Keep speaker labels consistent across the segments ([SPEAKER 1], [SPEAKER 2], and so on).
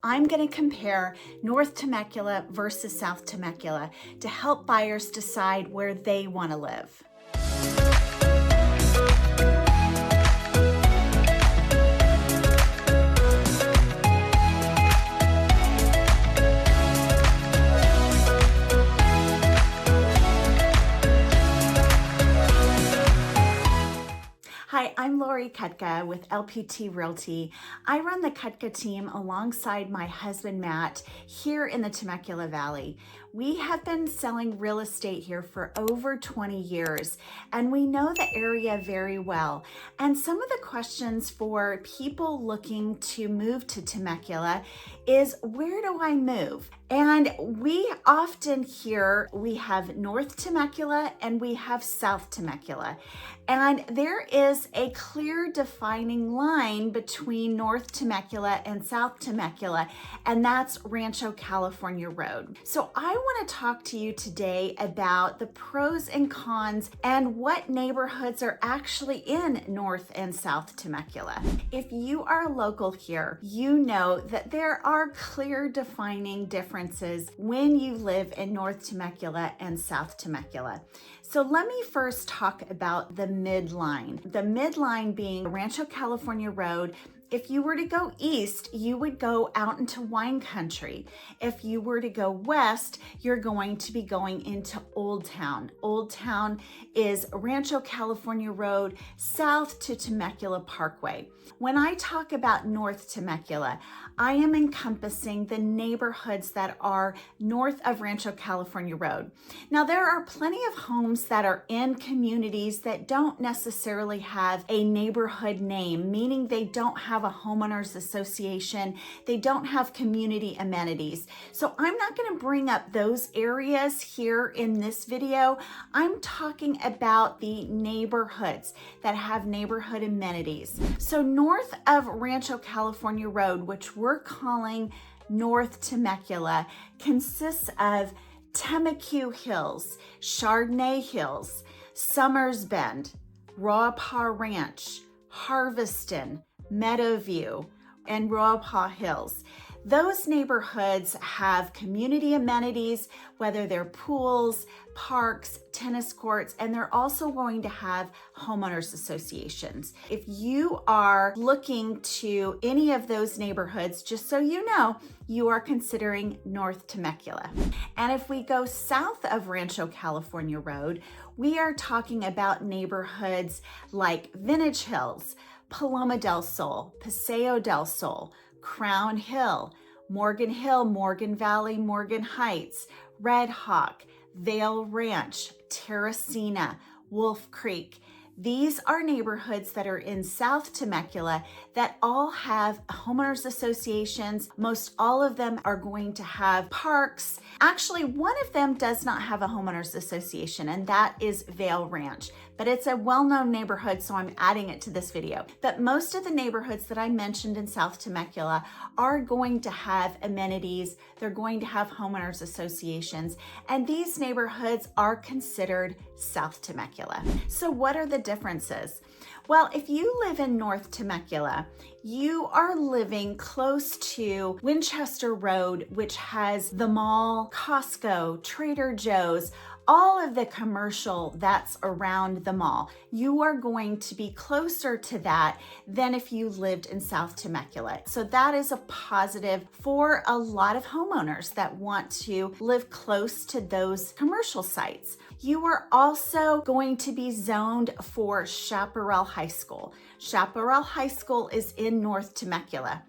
[SPEAKER 1] I'm going to compare North Temecula versus South Temecula to help buyers decide where they want to live. Hi, I'm Cutka with LPT Realty. I run the Cutka team alongside my husband, Matt, here in the Temecula Valley. We have been selling real estate here for over 20 years, and we know the area very well. And some of the questions for people looking to move to Temecula is, where do I move? And we often hear we have North Temecula and we have South Temecula. And there is a clear defining line between North Temecula and South Temecula, and that's Rancho California Road. So I want to talk to you today about the pros and cons and what neighborhoods are actually in North and South Temecula. If you are local here, you know that there are clear defining differences when you live in North Temecula and South Temecula. So let me first talk about the midline. The midline being Rancho California Road. If you were to go east, you would go out into wine country. If you were to go west, you're going to be going into Old Town. Old Town is Rancho California Road, south to Temecula Parkway. When I talk about North Temecula, I am encompassing the neighborhoods that are north of Rancho California Road. Now, there are plenty of homes that are in communities that don't necessarily have a neighborhood name, meaning they don't have a homeowners association, they don't have community amenities. So I'm not going to bring up those areas here in this video. I'm talking about the neighborhoods that have neighborhood amenities. So north of Rancho California Road, which we're calling North Temecula, consists of Temecula Hills, Chardonnay Hills, Summers Bend, Rawpaw Ranch, Harveston, Meadowview, and Rawpaw Hills. Those neighborhoods have community amenities, whether they're pools, parks, tennis courts, and they're also going to have homeowners associations. If you are looking to any of those neighborhoods, just so you know, you are considering North Temecula. And if we go south of Rancho California Road, we are talking about neighborhoods like Vintage Hills, Paloma del Sol, Paseo del Sol, Crown Hill, Morgan Hill, Morgan Valley, Morgan Heights, Red Hawk, Vale Ranch, Terracina, Wolf Creek. These are neighborhoods that are in South Temecula that all have homeowners associations. Most all of them are going to have parks. Actually, one of them does not have a homeowners association, and that is Vale Ranch. But it's a well-known neighborhood, so I'm adding it to this video. But most of the neighborhoods that I mentioned in South Temecula are going to have amenities. They're going to have homeowners associations, and these neighborhoods are considered South Temecula. So what are the differences? Well, if you live in North Temecula, you are living close to Winchester Road, which has the mall, Costco, Trader Joe's, all of the commercial that's around the mall. You are going to be closer to that than if you lived in South Temecula. So that is a positive for a lot of homeowners that want to live close to those commercial sites. You are also going to be zoned for Chaparral High School. Chaparral High School is in North Temecula.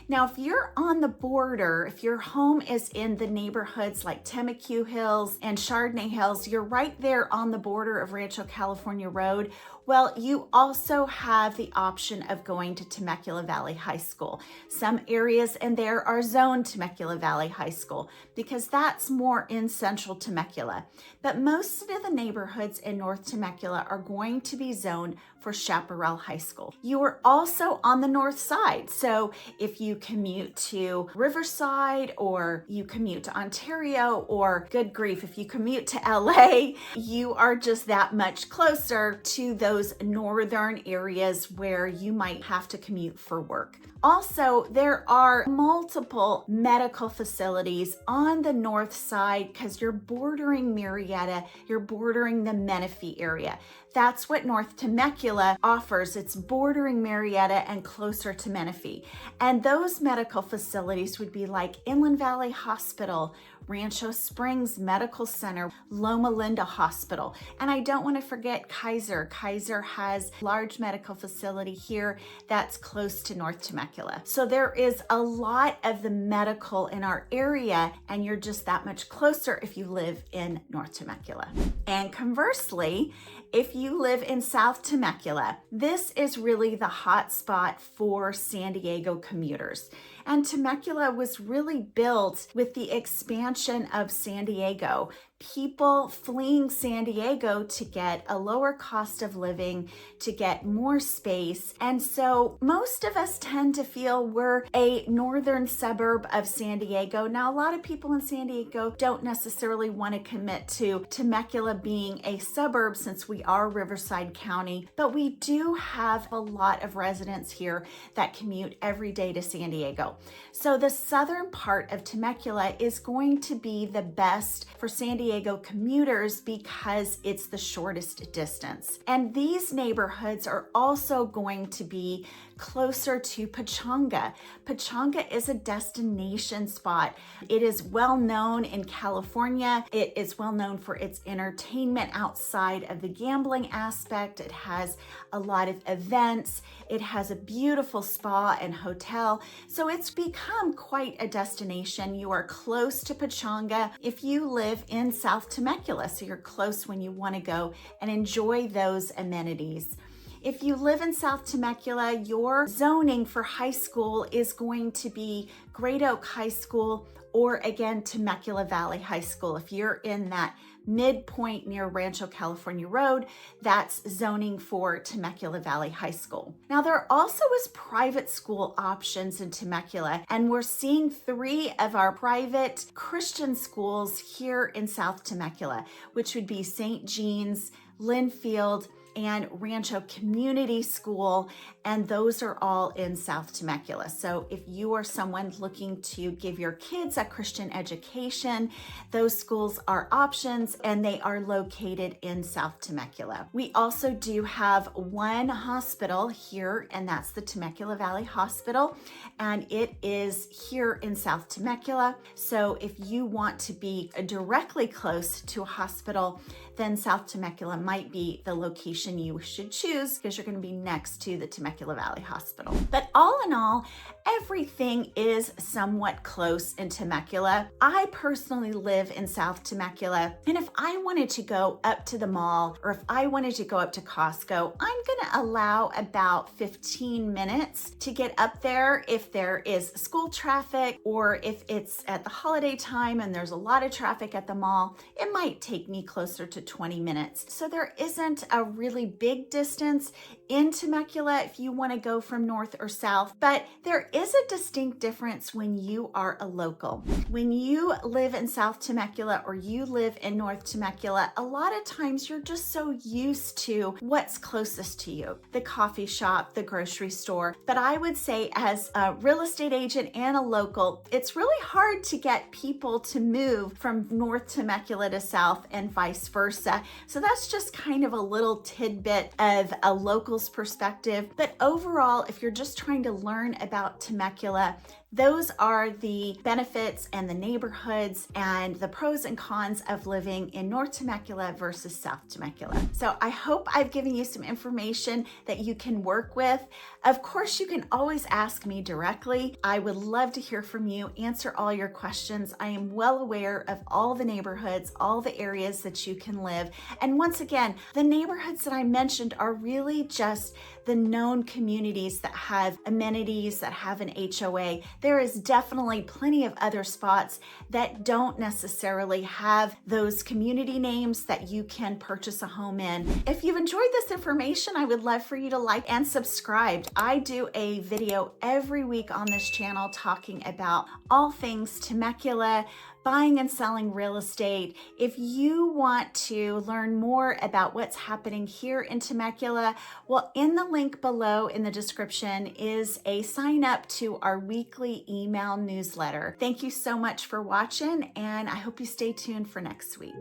[SPEAKER 1] Now, if you're on the border, if your home is in the neighborhoods like Temecula Hills and Chardonnay Hills, you're right there on the border of Rancho California Road. Well, you also have the option of going to Temecula Valley High School. Some areas in there are zoned Temecula Valley High School because that's more in central Temecula. But most of the neighborhoods in North Temecula are going to be zoned for Chaparral High School. You are also on the north side. So if you commute to Riverside or you commute to Ontario, or good grief, if you commute to LA, you are just that much closer to those northern areas where you might have to commute for work. Also, there are multiple medical facilities on the north side because you're bordering Murrieta, you're bordering the Menifee area. That's what North Temecula offers. It's bordering Murrieta and closer to Menifee. And those medical facilities would be like Inland Valley Hospital, Rancho Springs Medical Center, Loma Linda Hospital. And I don't want to forget Kaiser. Kaiser has a large medical facility here that's close to North Temecula. So there is a lot of the medical in our area, and you're just that much closer if you live in North Temecula. And conversely, if you live in South Temecula, this is really the hot spot for San Diego commuters. And Temecula was really built with the expansion of San Diego. People fleeing San Diego to get a lower cost of living, to get more space. And so most of us tend to feel we're a northern suburb of San Diego. Now, a lot of people in San Diego don't necessarily want to commit to Temecula being a suburb since we are Riverside County, but we do have a lot of residents here that commute every day to San Diego. So the southern part of Temecula is going to be the best for San Diego commuters because it's the shortest distance. And these neighborhoods are also going to be closer to Pechanga. Pechanga is a destination spot. It is well known in California. It is well known for its entertainment outside of the gambling aspect. It has a lot of events. It has a beautiful spa and hotel. So it's become quite a destination. You are close to Pechanga if you live in South Temecula. So you're close when you want to go and enjoy those amenities. If you live in South Temecula, your zoning for high school is going to be Great Oak High School or again, Temecula Valley High School. If you're in that midpoint near Rancho California Road, that's zoning for Temecula Valley High School. Now, there also is private school options in Temecula, and we're seeing 3 of our private Christian schools here in South Temecula, which would be St. Jean's, Linfield, and Rancho Community School, and those are all in South Temecula. So if you are someone looking to give your kids a Christian education, those schools are options and they are located in South Temecula. We also do have one hospital here, and that's the Temecula Valley Hospital, and it is here in South Temecula. So if you want to be directly close to a hospital, then South Temecula might be the location you should choose because you're going to be next to the Temecula Valley Hospital. But all in all, everything is somewhat close in Temecula. I personally live in South Temecula, and if I wanted to go up to the mall or if I wanted to go up to Costco, I'm going to allow about 15 minutes to get up there if there is school traffic or if it's at the holiday time and there's a lot of traffic at the mall. It might take me closer to 20 minutes. So there isn't a really big distance in Temecula if you want to go from north or south, but there is a distinct difference when you are a local. When you live in South Temecula or you live in North Temecula, a lot of times you're just so used to what's closest to you, the coffee shop, the grocery store. But I would say as a real estate agent and a local, it's really hard to get people to move from North Temecula to South and vice versa. So that's just kind of a little tidbit of a local's perspective. But overall, if you're just trying to learn about Temecula, those are the benefits and the neighborhoods and the pros and cons of living in North Temecula versus South Temecula. So I hope I've given you some information that you can work with. Of course, you can always ask me directly. I would love to hear from you, answer all your questions. I am well aware of all the neighborhoods, all the areas that you can live. And once again, the neighborhoods that I mentioned are really just the known communities that have amenities, that have an HOA. There is definitely plenty of other spots that don't necessarily have those community names that you can purchase a home in. If you've enjoyed this information, I would love for you to like and subscribe. I do a video every week on this channel talking about all things Temecula, buying and selling real estate. If you want to learn more about what's happening here in Temecula, well, in the link below in the description is a sign up to our weekly email newsletter. Thank you so much for watching, and I hope you stay tuned for next week.